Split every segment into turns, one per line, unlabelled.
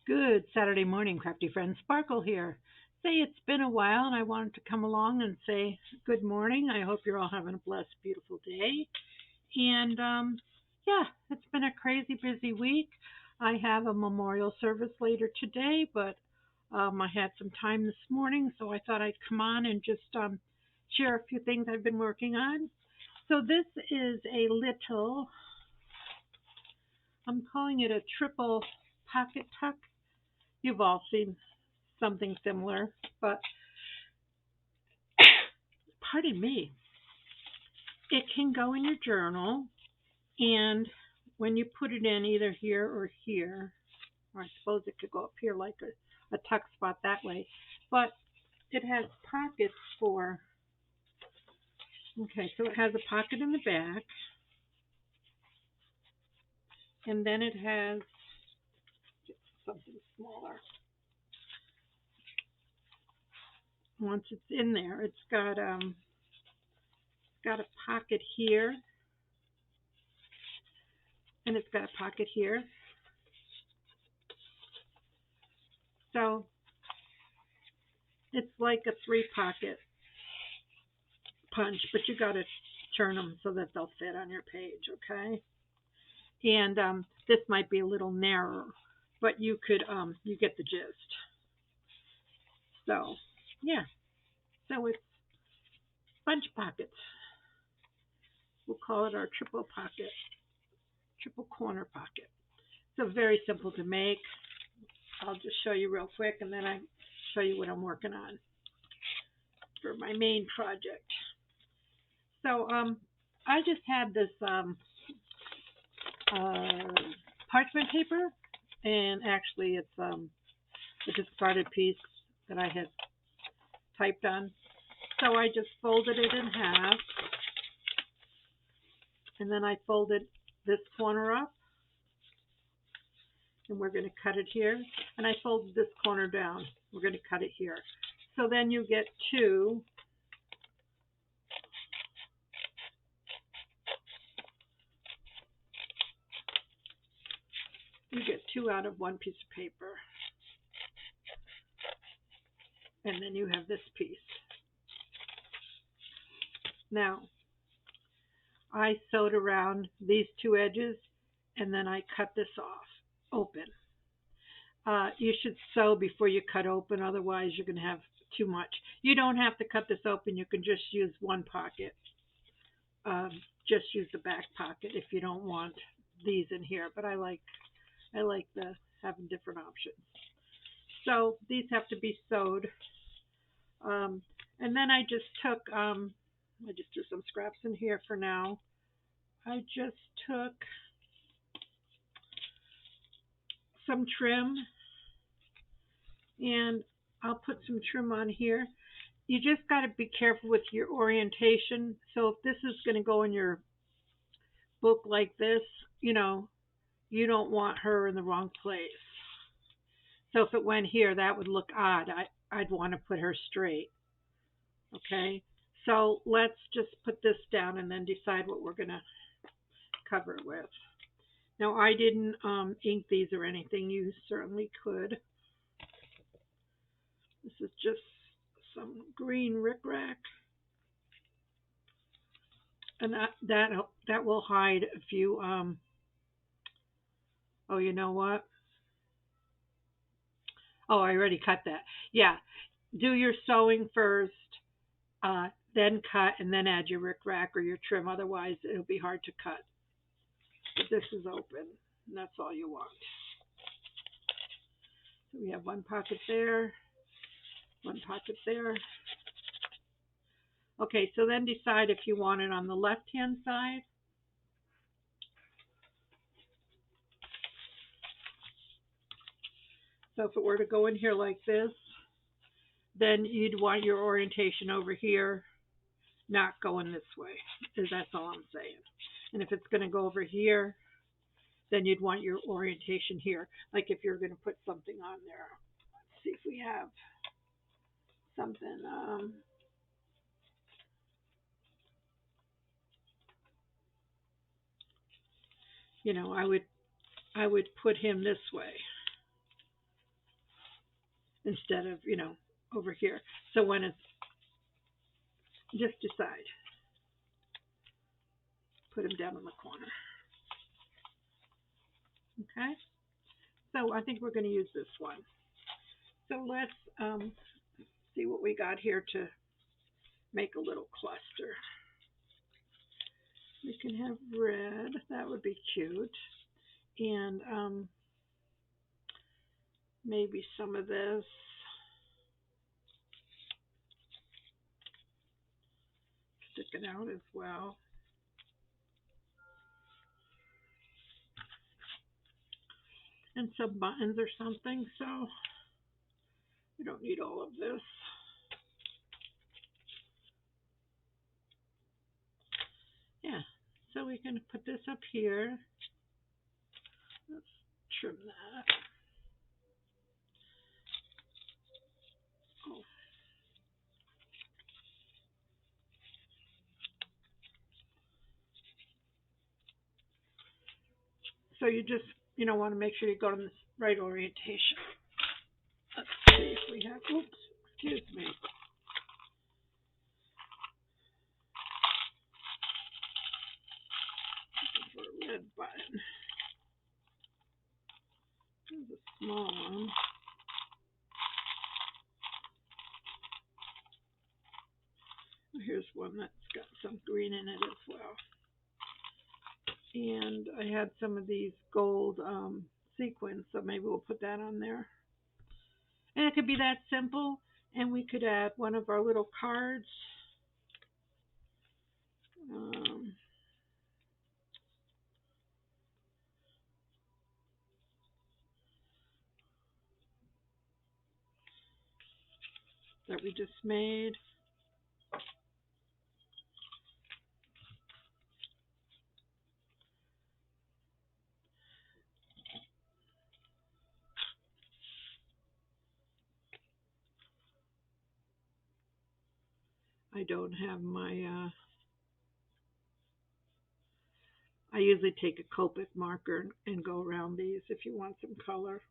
Good Saturday morning, crafty friends. Sparkle here. Say it's been a while and I wanted to come along and say good morning. I hope you're all having a blessed, beautiful day. And yeah, it's been a crazy busy week. I have a memorial service later today, but I had some time this morning, so I thought I'd come on and just share a few things I've been working on. So this is a little, I'm calling it a triple pocket tuck. You've all seen something similar, but pardon me, it can go in your journal, and when you put it in either here or here, or I suppose it could go up here like a tuck spot that way, but it has pockets for, okay, so it has a pocket in the back, and then it has something smaller. Once it's in there, it's got a pocket here, and it's got a pocket here. So it's like a three pocket punch, but you got to turn them so that they'll fit on your page, okay? And this might be a little narrower, but you get the gist. So yeah, so it's bunch pockets. We'll call it our triple corner pocket. So very simple to make. I'll just show you real quick, and then I show you what I'm working on for my main project. So I just had this uh, parchment paper, and actually it's a discarded piece that I had typed on. So I just folded it in half, and then I folded this corner up, and we're going to cut it here. And I folded this corner down. We're going to cut it here. So then you get two out of one piece of paper. And then you have this piece. Now, I sewed around these two edges, and then I cut this off, open. You should sew before you cut open, otherwise you're going to have too much. You don't have to cut this open. You can just use one pocket. Um, just use the back pocket if you don't want these in here. But I like the having different options. So these have to be sewed. Um, and then I just threw some scraps in here for now. I just took some trim, and I'll put some trim on here. You just got to be careful with your orientation. So if this is going to go in your book like this, you know, you don't want her in the wrong place. So if it went here, that would look odd. I'd want to put her straight. Okay. So let's just put this down and then decide what we're going to cover it with. Now I didn't ink these or anything. You certainly could. This is just some green rickrack, and that will hide a few. Oh, you know what? Oh, I already cut that. Yeah, do your sewing first, then cut, and then add your rickrack or your trim. Otherwise, it'll be hard to cut. But this is open, and that's all you want. So we have one pocket there, one pocket there. Okay, so then decide if you want it on the left-hand side. So if it were to go in here like this, then you'd want your orientation over here, not going this way. That's all I'm saying. And if it's going to go over here, then you'd want your orientation here. Like if you're going to put something on there. Let's see if we have something. You know, I would put him this way. instead of, over here. So when it's, just decide, put them down in the corner. Okay? So I think we're going to use this one. So let's see what we got here to make a little cluster. We can have red. That would be cute. And maybe some of this. Stick it out as well. And some buttons or something. So we don't need all of this. Yeah. So we can put this up here. Let's trim that. Oh. So you just, want to make sure you go to the right orientation. Let's see if we have, oops, excuse me. Looking for a red button. There's a small one. Here's one that's got some green in it as well. And I had some of these gold sequins, so maybe we'll put that on there. And it could be that simple, and we could add one of our little cards. That we just made. I don't have my, I usually take a Copic marker and go around these if you want some color.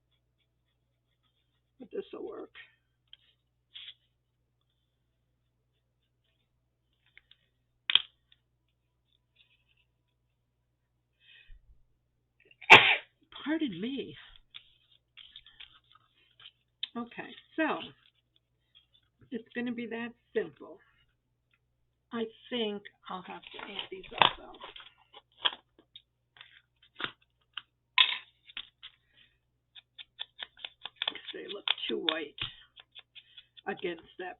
But this will work. Pardon me. Okay, so it's going to be that simple. I think I'll have to ink these up though. They look too white against that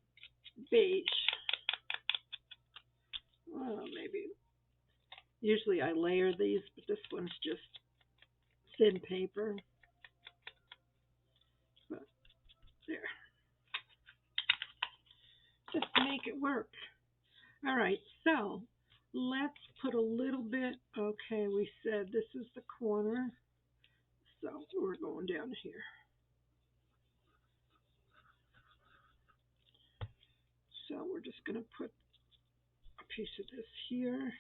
beige. Well, maybe. Usually I layer these, but this one's just thin paper. But there. Just make it work. All right, so let's put a little bit. Okay, we said this is the corner. So we're going down here. So we're just going to put a piece of this here.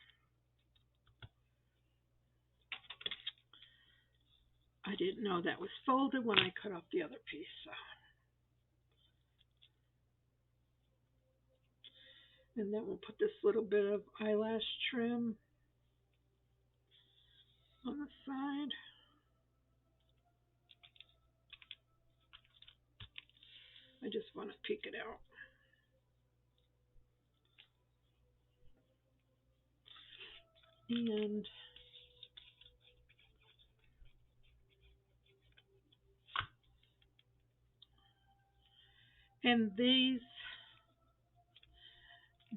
I didn't know that was folded when I cut off the other piece. So. And then we'll put this little bit of eyelash trim on the side. I just want to peek it out. And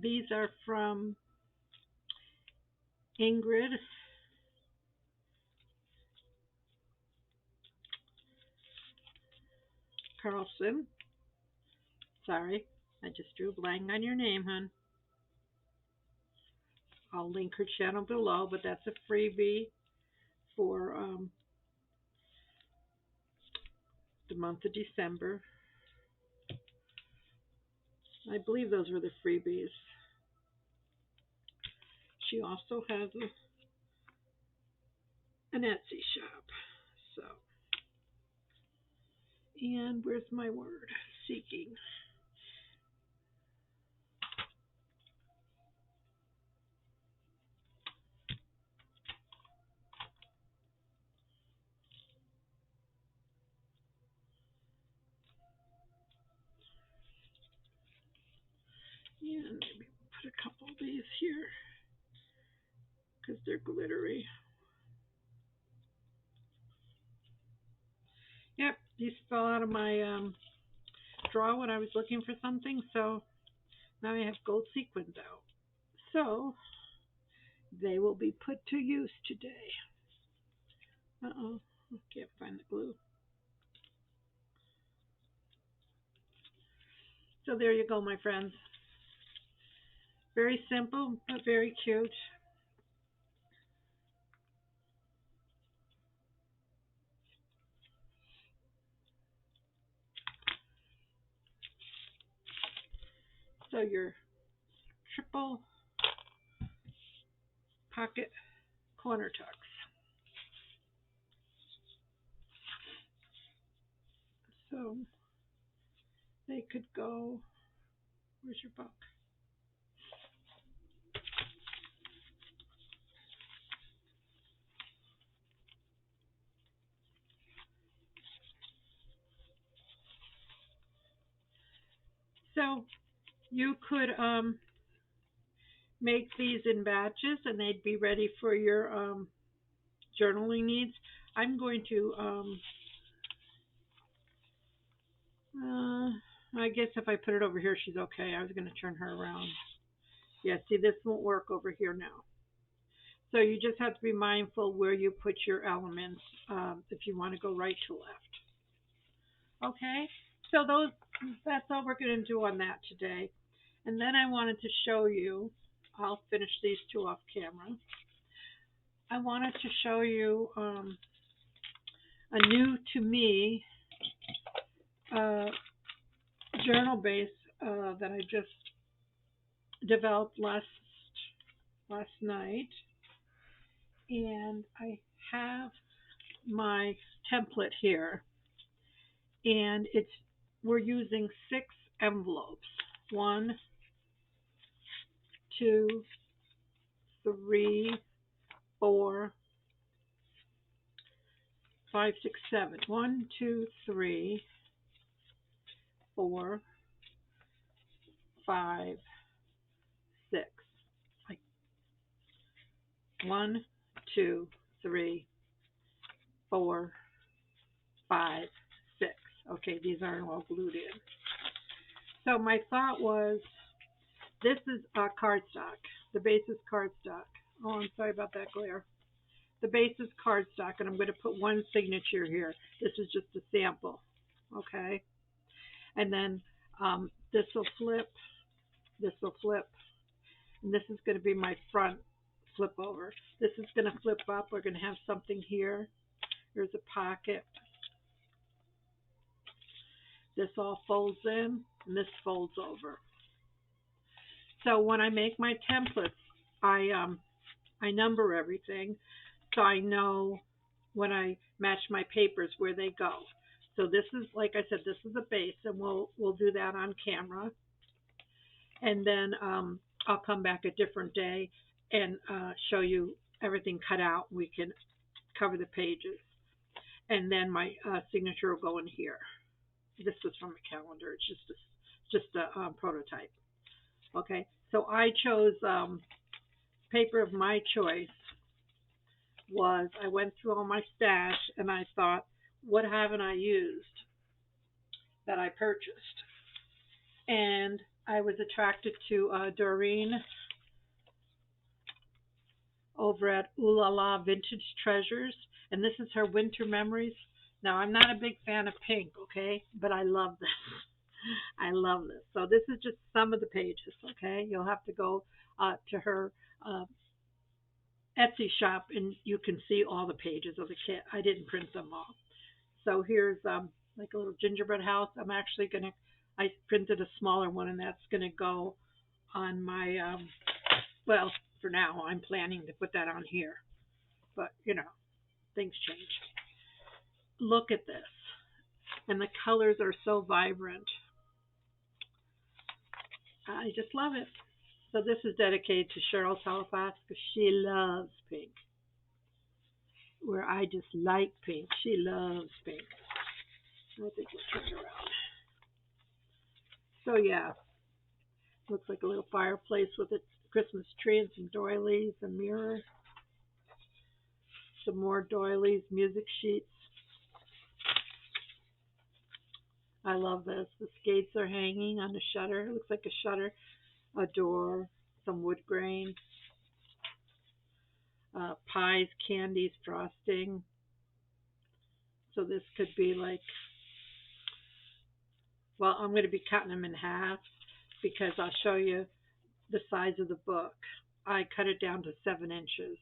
these are from Ingrid. Carlson. Sorry, I just drew a blank on your name, hon. I'll link her channel below, but that's a freebie for the month of December. I believe those were the freebies. She also has an Etsy shop. So, and where's my word? seeking. Yeah, maybe put a couple of these here because they're glittery. Yep, these fell out of my drawer when I was looking for something, so now I have gold sequins out. So they will be put to use today. Uh-oh, I can't find the glue. So there you go, my friends. Very simple, but very cute. So your triple pocket corner tucks. So they could go, where's your book? So you could make these in batches and they'd be ready for your journaling needs. I'm going to, I guess if I put it over here, she's okay. I was going to turn her around. Yeah, see, this won't work over here now. So you just have to be mindful where you put your elements if you want to go right to left. Okay, so that's all we're going to do on that today. And then I wanted to show you, I'll finish these two off camera. I wanted to show you a new to me journal base that I just developed last night, and I have my template here, and we're using 6 envelopes. 1, 2, 3, 4, 5, 6, 7. 1, 2, 3, 4, 5, 6. Like 1, 2, 3, 4, 5, 6. Okay, these aren't all glued in. So my thought was, this is cardstock. The base is cardstock. Oh, I'm sorry about that glare. The base is cardstock, and I'm going to put one signature here. This is just a sample, okay? And then this will flip, and this is going to be my front flip over. This is going to flip up. We're going to have something here. Here's a pocket. This all folds in, and this folds over. So when I make my templates, I number everything, so I know when I match my papers where they go. So this is, like I said, this is a base, and we'll do that on camera. And then I'll come back a different day and show you everything cut out. We can cover the pages, and then my signature will go in here. This was from a calendar. It's just a prototype. Okay, so I chose paper of my choice. I went through all my stash and I thought, what haven't I used that I purchased? And I was attracted to Doreen over at Ooh La La Vintage Treasures, and this is her Winter Memories. Now, I'm not a big fan of pink, okay, but I love this. I love this. So this is just some of the pages, okay? You'll have to go to her Etsy shop and you can see all the pages of the kit. I didn't print them all. So here's like a little gingerbread house. I printed a smaller one, and that's going to go on my, well, for now, I'm planning to put that on here. But, things change. Look at this. And the colors are so vibrant. I just love it. So this is dedicated to Cheryl Telefax because she loves pink. Where I just like pink, she loves pink. I think we'll turn it around. So yeah, looks like a little fireplace with a Christmas tree and some doilies, a mirror, some more doilies, music sheets. I love this. The skates are hanging on the shutter. It looks like a shutter, a door, some wood grain, pies, candies, frosting. So this could be like, well, I'm going to be cutting them in half because I'll show you the size of the book. I cut it down to 7 inches.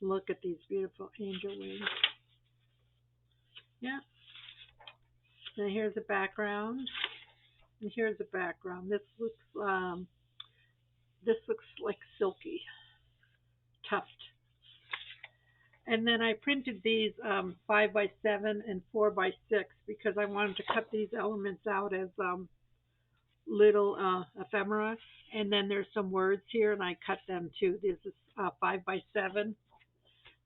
Look at these beautiful angel wings. Yeah. And here's the background. And here's the background. This looks like silky, tuft. And then I printed these 5x7 and 4x6 because I wanted to cut these elements out as little ephemera. And then there's some words here, and I cut them too. This is 5x7.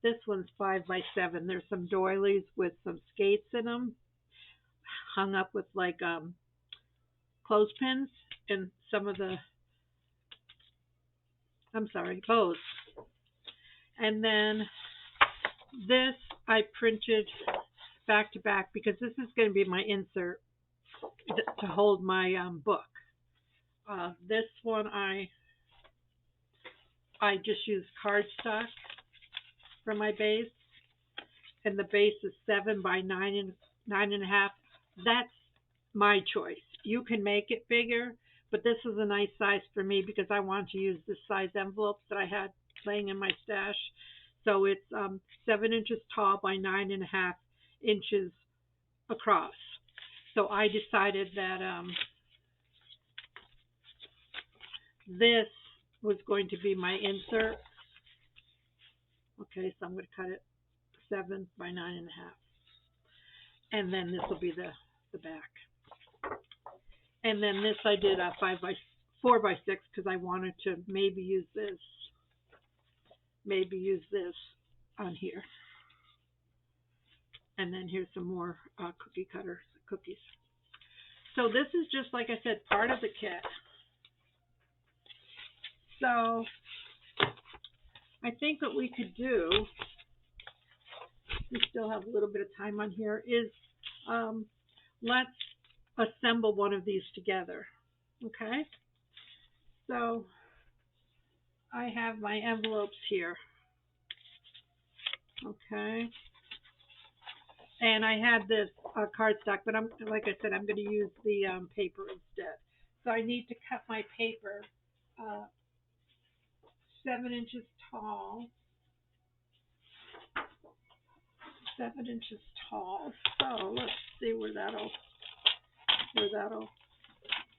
This one's 5x7. There's some doilies with some skates in them, hung up with like clothespins and some of the, I'm sorry, bows. And then this I printed back to back because this is going to be my insert to hold my book. This one I just used cardstock for my base, and the base is 7 by 9.5. That's my choice. You can make it bigger, but this is a nice size for me because I want to use this size envelopes that I had laying in my stash. So it's 7 inches tall by 9.5 inches across. So I decided that this was going to be my insert. Okay, so I'm going to cut it 7 by 9.5, and then this will be the back. And then this I did a 4 by 6 because I wanted to maybe use this on here. And then here's some more cookie cutters, cookies. So this is just, like I said, part of the kit. So I think what we could do, we still have a little bit of time on here, is let's assemble one of these together. Okay? So I have my envelopes here. Okay? And I had this cardstock, but like I said, I'm going to use the paper instead. So I need to cut my paper 7 inches tall. 7 inches tall. So let's see where that'll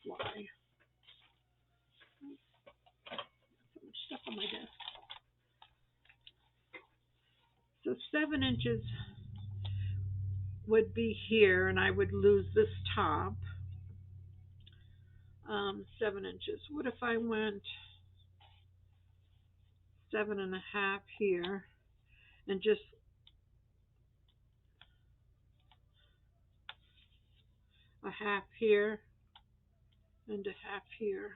fly. So much stuff on my desk. So 7 inches would be here, and I would lose this top. 7 inches. What if I went 7.5 here and just a half here and a half here?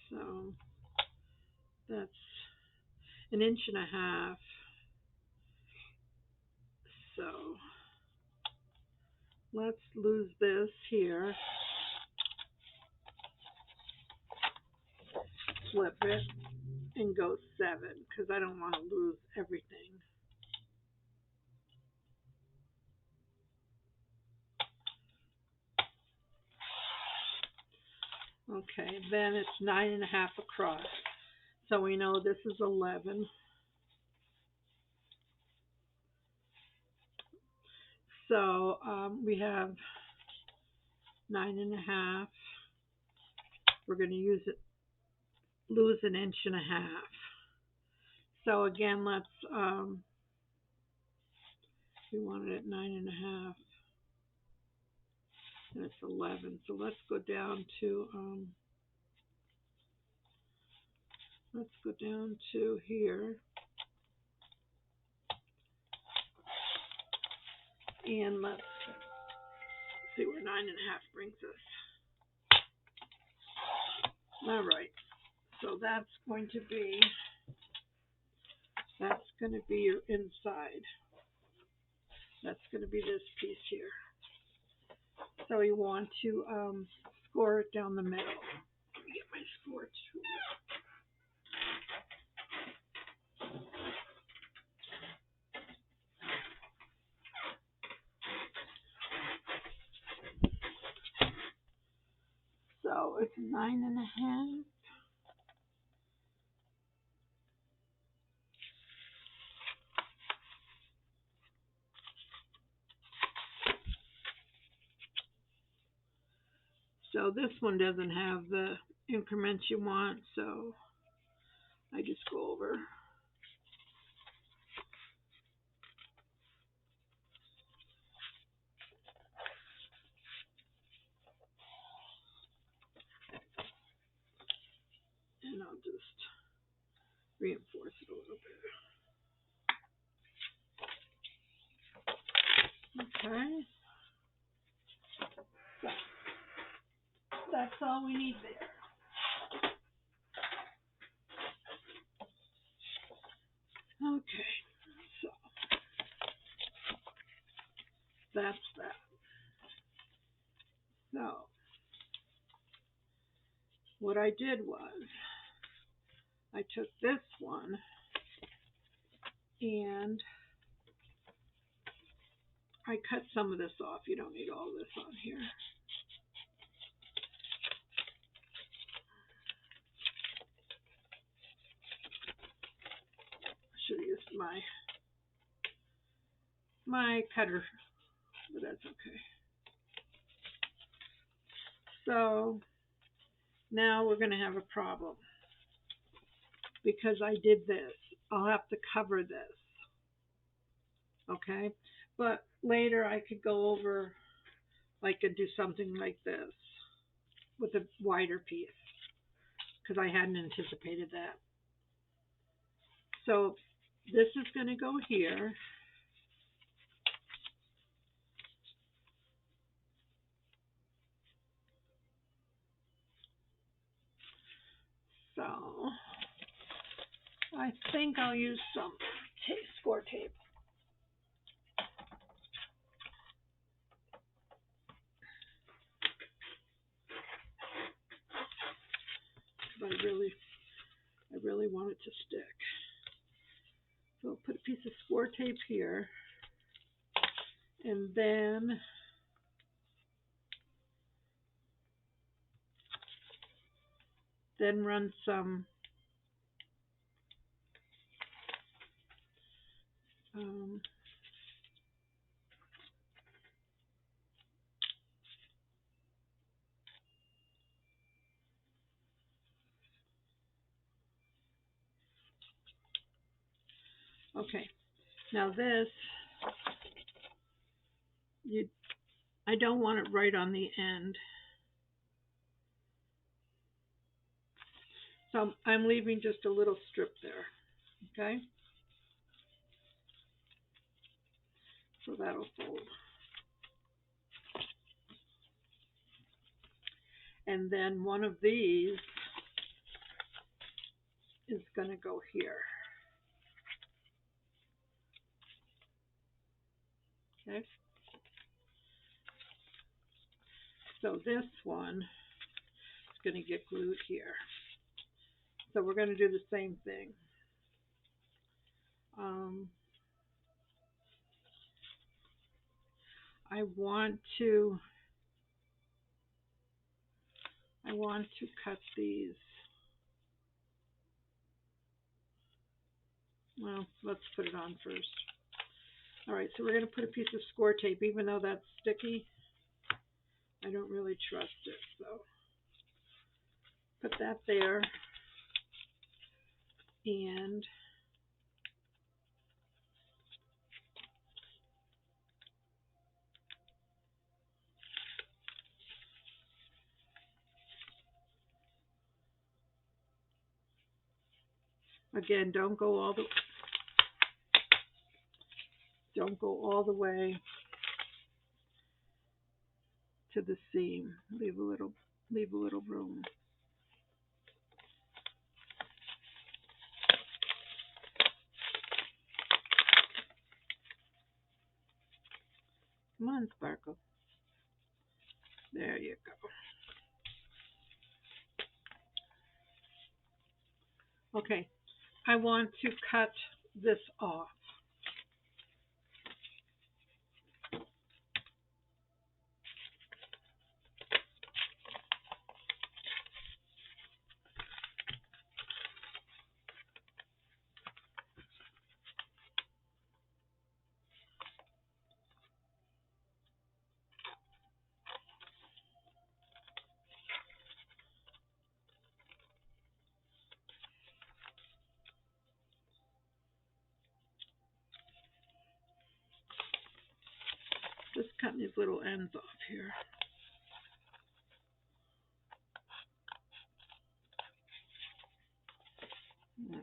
So that's 1.5 inches. So let's lose this here. Flip it and go 7 because I don't want to lose everything. Okay, then it's 9.5 across. So we know this is 11. So we have 9.5. We're going to lose 1.5 inches. So again, let's, we want it at 9.5. and it's 11. So let's go down to here, and let's see where 9.5 brings us. All right, so that's going to be your inside. That's going to be this piece here. So you want to score it down the middle. Let me get my score tool. So it's 9.5. So this one doesn't have the increments you want, so I just go over. And I'll just reinforce it a little bit. Okay. So that's all we need there. Okay. So that's that. So what I did was I took this one and I cut some of this off. You don't need all this on here. I should have used my cutter, but that's okay. So now we're going to have a problem because I did this. I'll have to cover this. Okay? But later I could go over, I could do something like this with a wider piece because I hadn't anticipated that. So this is going to go here. So I think I'll use some score tape. But I really want it to stick. So I'll put a piece of score tape here, and then run some okay. Now this, I don't want it right on the end. So I'm leaving just a little strip there, okay? So that'll fold. And then one of these is going to go here. Okay? So this one is going to get glued here. So we're going to do the same thing. I want to cut these. Well, let's put it on first. All right, so we're going to put a piece of score tape, even though that's sticky. I don't really trust it, so put that there. And Again, don't go all the way to the seam. Leave a little room. Come on, Sparkle. There you go. Okay, I want to cut this off. Just cutting these little ends off here. Okay.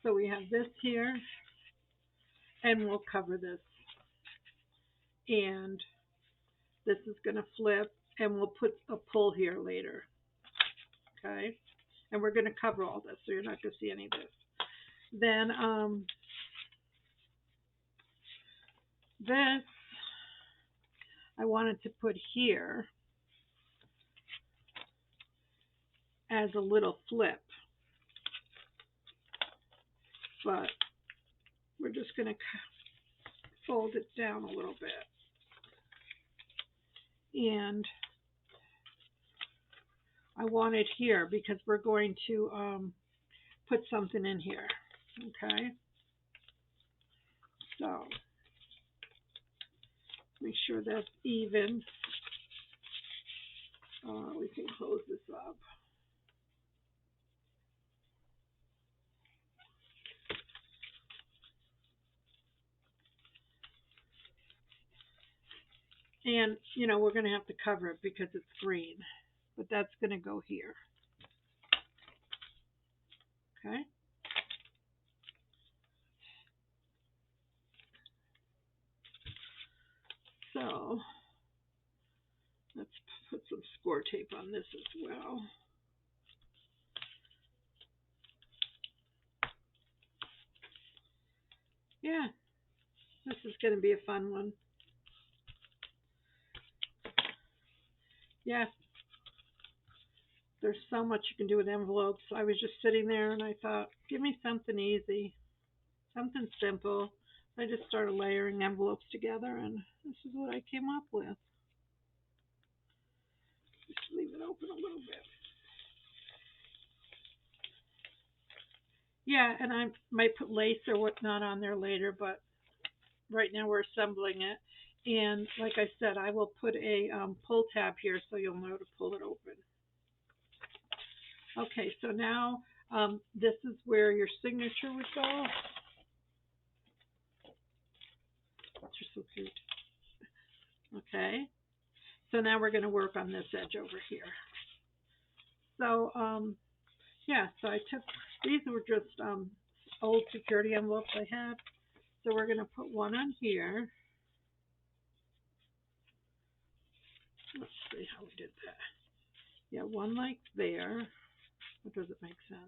So we have this here, and we'll cover this. And this is going to flip, and we'll put a pull here later. Okay? And we're going to cover all this, so you're not going to see any of this. Then this I wanted to put here as a little flip, but we're just going to fold it down a little bit. And I want it here because we're going to put something in here. Okay? So make sure that's even. We can close this up. And, you know, we're going to have to cover it because it's green. But that's going to go here. Okay? So let's put some score tape on this as well. Yeah, this is going to be a fun one. Yeah, there's so much you can do with envelopes. I was just sitting there and I thought, give me something easy, something simple. I just started layering envelopes together, and this is what I came up with. Just leave it open a little bit. Yeah, and I might put lace or whatnot on there later, but right now we're assembling it. And like I said, I will put a pull tab here so you'll know to pull it open. Okay, so now this is where your signature would go. You're so cute. Okay, so now we're going to work on this edge over here. So yeah, so I took, these were just old security envelopes I had. So we're going to put one on here. Let's see how we did that. Yeah, one like there. Or does it make sense?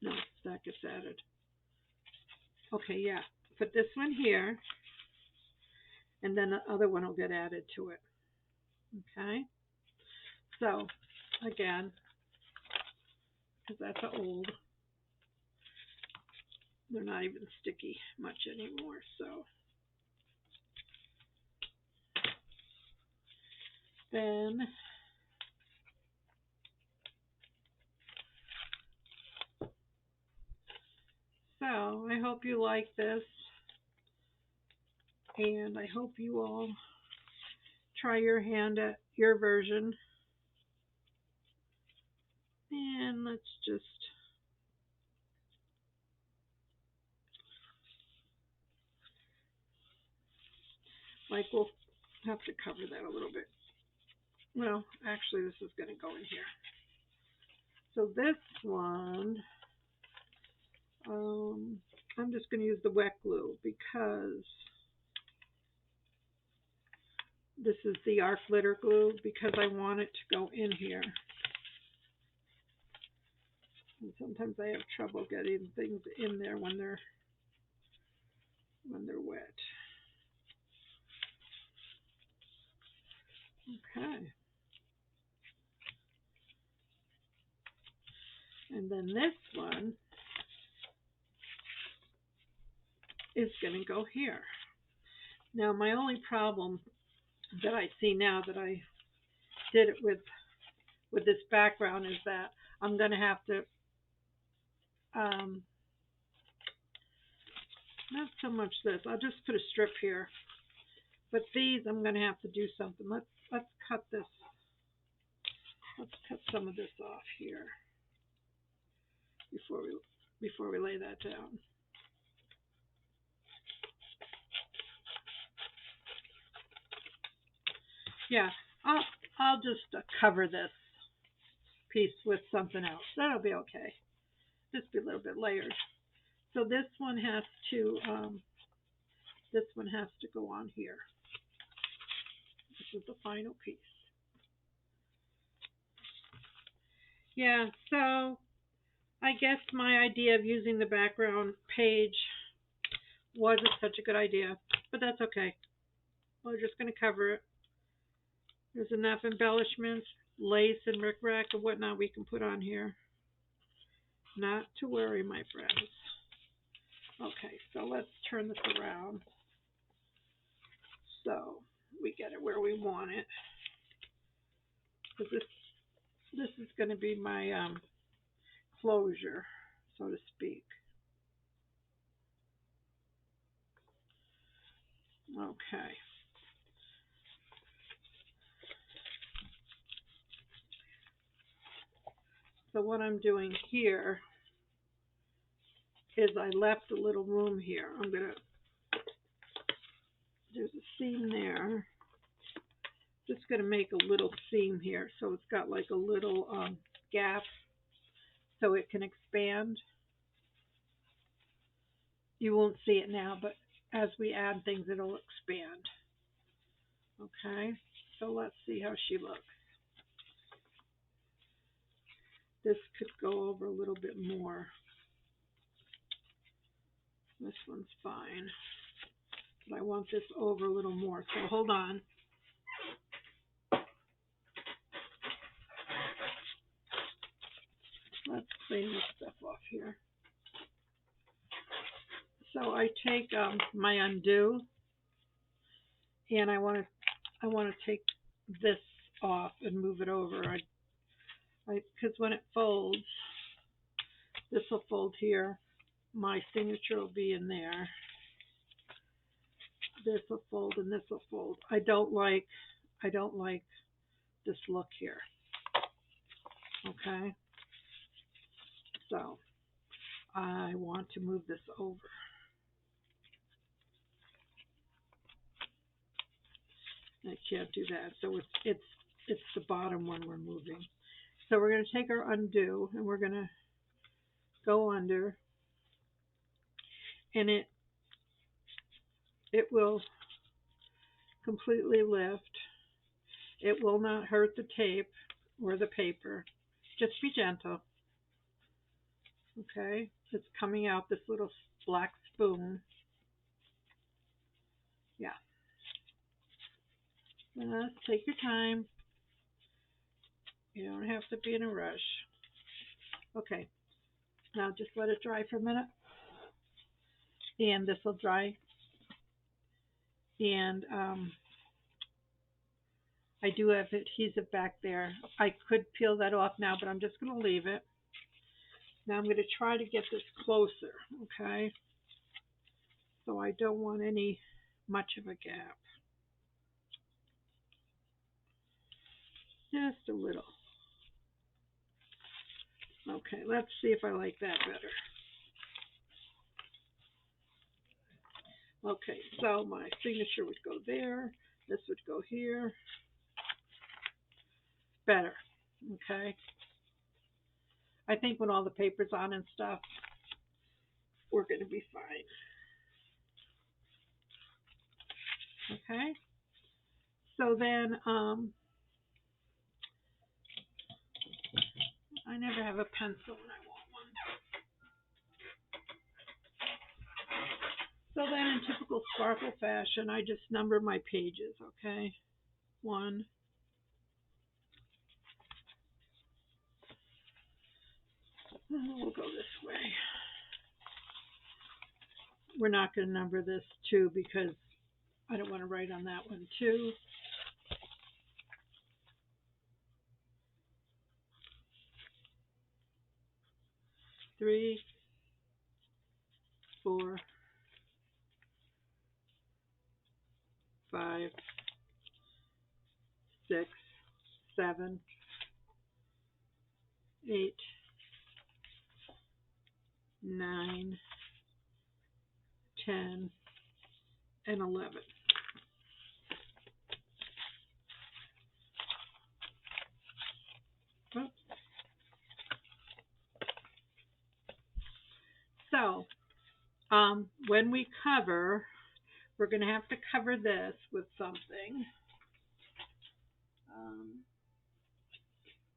No, that gets added. Okay, yeah. Put this one here, and then the other one will get added to it. Okay? So, again, because that's old, they're not even sticky much anymore, so. Then so I hope you like this, and I hope you all try your hand at your version. And let's just Like we'll have to cover that a little bit. Well, actually this is going to go in here. So this one, I'm just going to use the wet glue because this is the art glitter glue because I want it to go in here. And sometimes I have trouble getting things in there when they're wet. Okay. And then this one is going to go here. Now my only problem that I see now that I did it with this background is that I'm going to have to not so much this. I'll just put a strip here. But these I'm going to have to do something. Let's cut this. Let's cut some of this off here before we lay that down. Yeah, I'll just cover this piece with something else. That'll be okay. Just be a little bit layered. So this one has to go on here. This is the final piece. Yeah, so I guess my idea of using the background page wasn't such a good idea, but that's okay. We're just going to cover it. There's enough embellishments, lace and rickrack and whatnot we can put on here. Not to worry, my friends. Okay, so let's turn this around so we get it where we want it. Because this is going to be my closure, so to speak. Okay. So what I'm doing here is I left a little room here. There's a seam there. Just going to make a little seam here so it's got like a little gap so it can expand. You won't see it now, but as we add things, it'll expand. Okay, so let's see how she looks. This could go over a little bit more. This one's fine, but I want this over a little more, so hold on. Let's clean this stuff off here. So I take my undo, and I want to take this off and move it over. Because when it folds, this will fold here. My signature will be in there. This will fold and this will fold. I don't like this look here. Okay, so I want to move this over. I can't do that, so it's the bottom one we're moving. So we're going to take our undo and we're going to go under, and it will completely lift. It will not hurt the tape or the paper. Just be gentle. Okay, it's coming out this little black spoon. Yeah. Just take your time. You don't have to be in a rush. Okay, now just let it dry for a minute. And this will dry. And I do have adhesive back there. I could peel that off now, but I'm just going to leave it. Now I'm going to try to get this closer, okay? So I don't want much of a gap. Just a little. Okay, let's see if I like that better. Okay, so my signature would go there. This would go here. Better. Okay. I think when all the paper's on and stuff, we're going to be fine. Okay. So then, I never have a pencil and I want one. So then in typical Sparkle fashion, I just number my pages, okay? One. We'll go this way. We're not going to number this 2 because I don't want to write on that one 2. 3, 4, 5, 6, 7, 8, 9, 10, and 11. Oops. So, when we cover, we're going to have to cover this with something.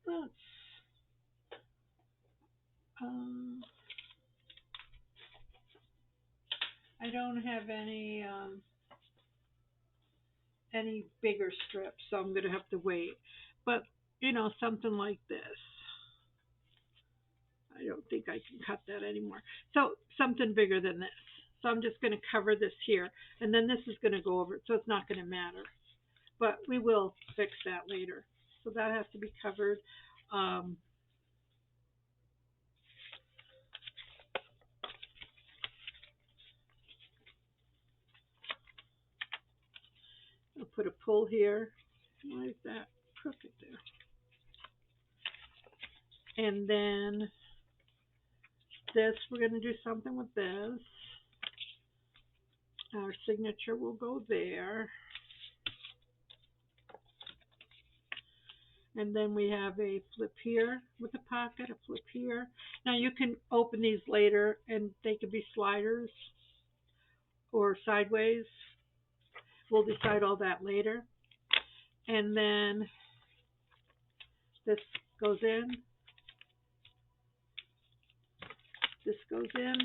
Let's, I don't have any bigger strips, so I'm going to have to wait. But, something like this. I don't think I can cut that anymore. So something bigger than this. So I'm just going to cover this here, and then this is going to go over it, so it's not going to matter. But we will fix that later. So that has to be covered. I'll put a pull here. Why is that crooked there? And then this, we're going to do something with this. Our signature will go there. And then we have a flip here with a pocket, a flip here. Now you can open these later and they can be sliders or sideways. We'll decide all that later. And then this goes in. This goes in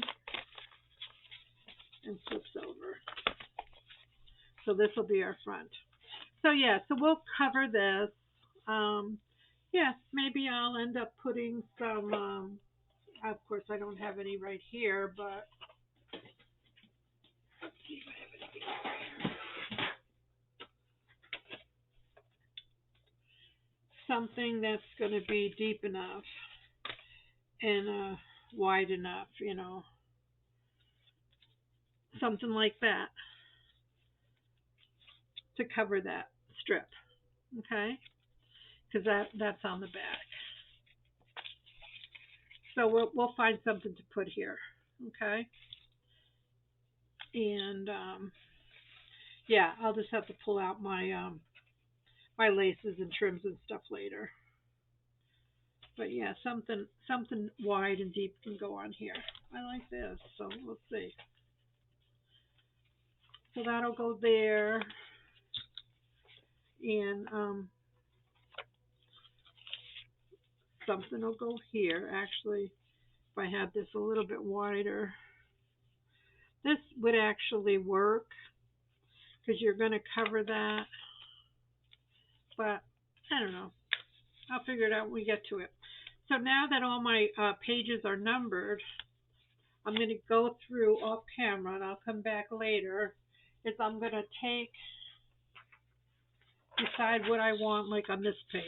and flips over. So this will be our front. So yeah, so we'll cover this. Yeah, maybe I'll end up putting some, of course I don't have any right here, but let's see if I have anything over here. Something that's going to be deep enough and wide enough, something like that to cover that strip, okay? Because that's on the back. So we'll find something to put here, okay? And yeah, I'll just have to pull out my my laces and trims and stuff later. But yeah, something wide and deep can go on here. I like this, so we'll see. So that'll go there, and something will go here. Actually, if I had this a little bit wider, this would actually work because you're going to cover that. But I don't know. I'll figure it out when we get to it. So now that all my pages are numbered, I'm going to go through off camera, and I'll come back later. I'm going to decide what I want, like on this page.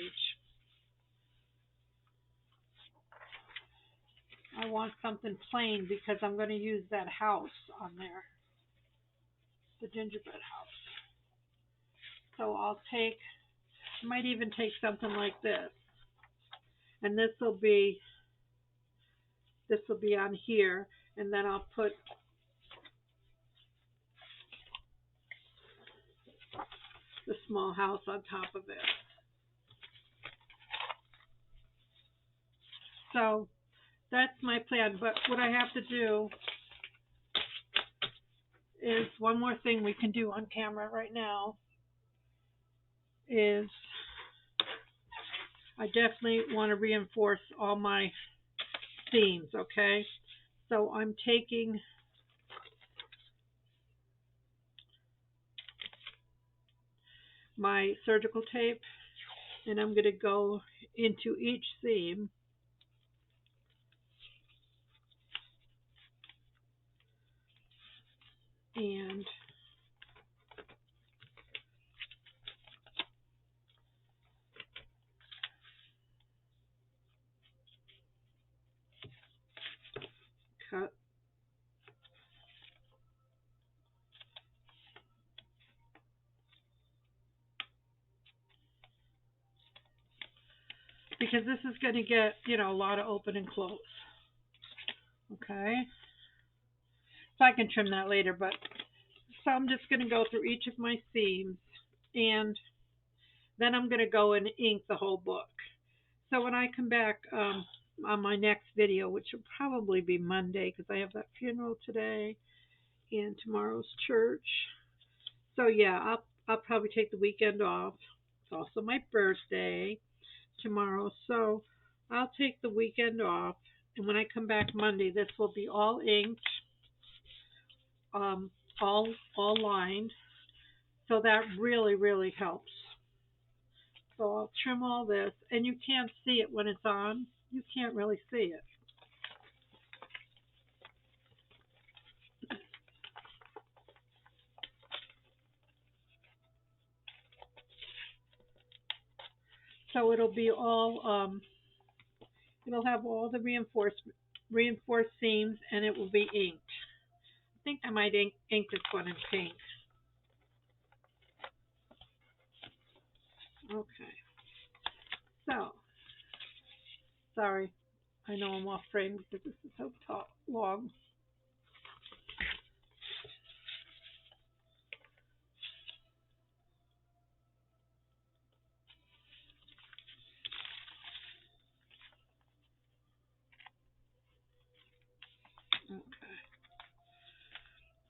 I want something plain because I'm going to use that house on there, the gingerbread house. So I might even take something like this, and this will be on here, and then I'll put the small house on top of it. So that's my plan. But what I have to do is one more thing we can do on camera right now is I definitely want to reinforce all my seams, okay? So I'm taking my surgical tape and I'm going to go into each seam and cut. Because this is going to get, a lot of open and close. Okay? So I can trim that later, but so I'm just going to go through each of my seams and then I'm going to go and ink the whole book. So when I come back on my next video, which will probably be Monday because I have that funeral today and tomorrow's church. So yeah, I'll probably take the weekend off. It's also my birthday tomorrow, so I'll take the weekend off. And when I come back Monday, this will be all inked, um, all lined. So that really, really helps. So I'll trim all this, and you can't see it when it's on. You can't really see it. So it'll be all, it'll have all the reinforced seams, and it will be inked. I think I might ink this one in pink. Okay. So, sorry, I know I'm off frame because this is so long. Okay.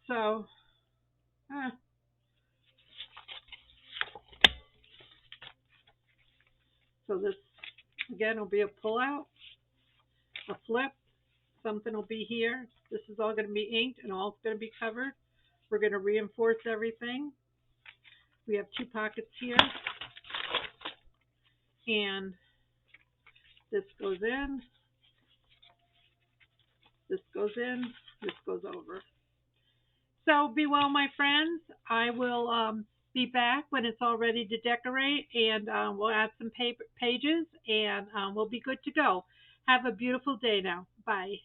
So, so this again will be a pull out, a flip, something will be here. This is all going to be inked and all going to be covered. We're going to reinforce everything. We have two pockets here, and this goes in, this goes in, this goes over. So be well, my friends. I will be back when it's all ready to decorate, and we'll add some pages, and we'll be good to go. Have a beautiful day now. Bye.